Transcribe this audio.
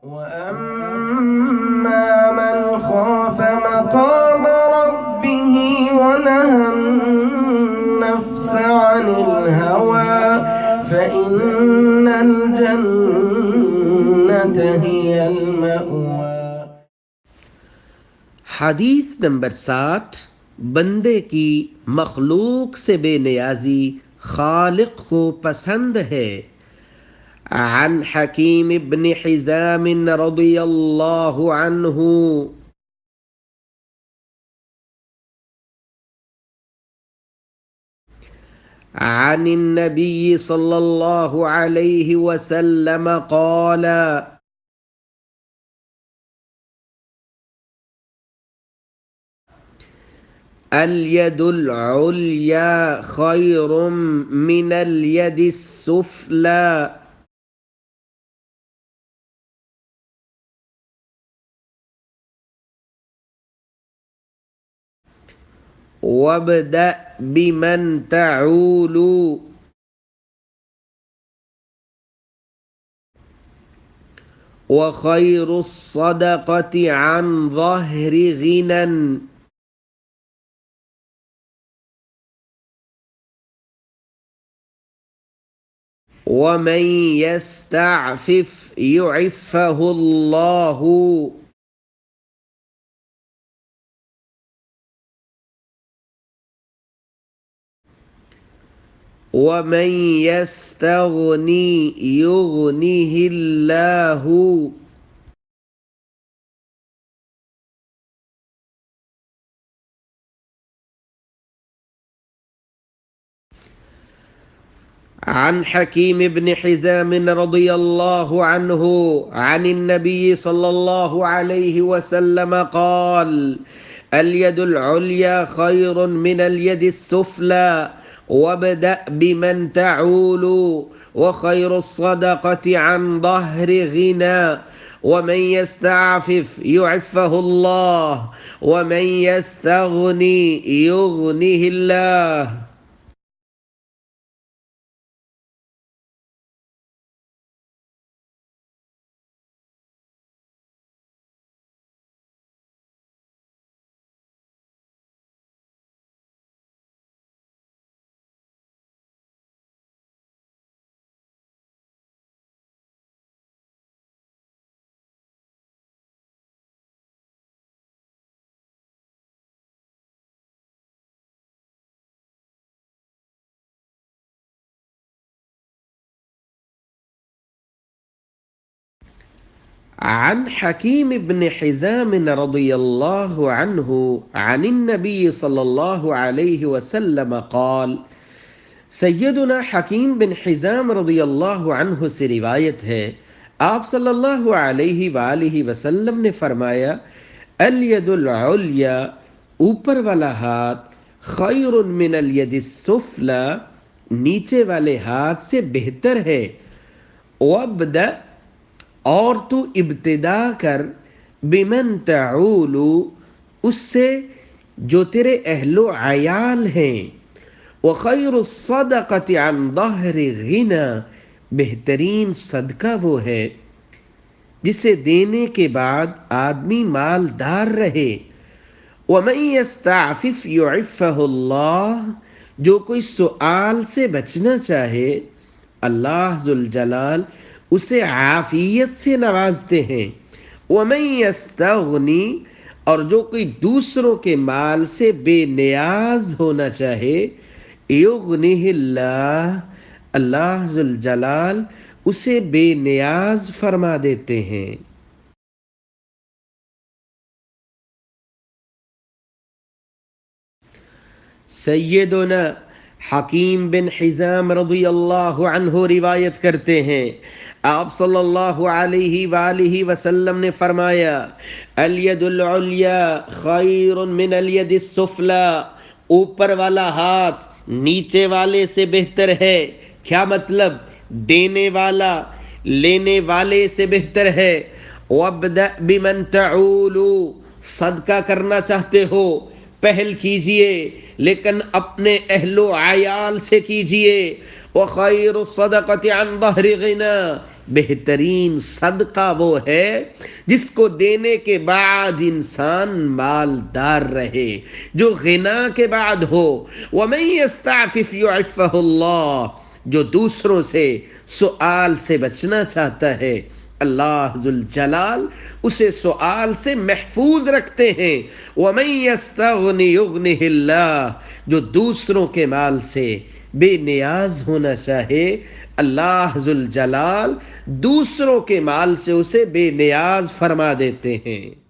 وَأَمَّا مَنْ خَافَ مَقَامَ رَبِّهِ وَنَهَى النَّفْسَ عَنِ الْهَوَى فَإِنَّ الْجَنَّةَ هِيَ الْمَأْوَى۔ حدیث نمبر 60، بندے کی مخلوق سے بے نیازی خالق کو پسند ہے۔ عن حکیم بن حزام رضی اللہ عنہ عن النبی صلی اللہ علیہ وسلم قال: الید العلیا خیر من الید السفلی۔ وابدأ بمن تعول وخير الصدقة عن ظهر غنى ومن يستعفف يعفه الله ومن يستغني يغنه الله۔ عن حكيم بن حزام رضي الله عنه عن النبي صلى الله عليه وسلم قال: اليد العليا خير من اليد السفلى وابدأ بمن تعول وخير الصدقة عن ظهر غنى ومن يستعفف يعفه الله ومن يستغني يغنه الله۔ عن حكيم بن حزام رضي الله عنه عن النبي صلى الله عليه وسلم قال، سیدنا حکیم بن حزام رضی اللہ عنہ سے روایت ہے، آپ صلی اللہ علیہ وآلہ وسلم نے فرمایا: الید العلیا، اوپر والا ہاتھ، خیر من الید السفلی، نیچے والے ہاتھ سے بہتر ہے۔ وابدأ، اور تو ابتدا کر، بمن تعول، اس سے جو تیرے اہل و عیال ہیں، وخیر الصدقۃ عن ظہر غنی، بہترین صدقہ وہ ہے جسے دینے کے بعد آدمی مالدار رہے۔ ومن یستعفف یعفہ اللہ، جو کوئی سؤال سے بچنا چاہے اللہ ذوالجلال اسے عافیت سے نوازتے ہیں۔ ومن یستغنی، اور جو کوئی دوسروں کے مال سے بے نیاز ہونا چاہے، یغنہ اللہ، اللہ ذوالجلال اسے بے نیاز فرما دیتے ہیں۔ سیدنا حکیم بن حزام رضی اللہ عنہ روایت کرتے ہیں، آپ صلی اللہ علیہ وآلہ وسلم نے فرمایا: الید العلیا خیر من الید السفلی، اوپر والا ہاتھ نیچے والے سے بہتر ہے۔ کیا مطلب؟ دینے والا لینے والے سے بہتر ہے۔ وابدأ بمن تعول، صدقہ کرنا چاہتے ہو پہل کیجئے، لیکن اپنے اہل و عیال سے کیجئے۔ وخیر الصدقۃ عن ظہر غنی، بہترین صدقہ وہ ہے جس کو دینے کے بعد انسان مالدار رہے، جو غنا کے بعد ہو۔ وَمَن يَسْتَعْفِفْ يُعِفَّهُ اللَّهُ، جو دوسروں سے سؤال سے بچنا چاہتا ہے، اللہ ذوالجلال اسے سؤال سے محفوظ رکھتے ہیں۔ وَمَن يَسْتَغْنِ يُغْنِهِ اللَّهُ، جو دوسروں کے مال سے بے نیاز ہونا چاہے، اللہ ذوالجلال دوسروں کے مال سے اسے بے نیاز فرما دیتے ہیں۔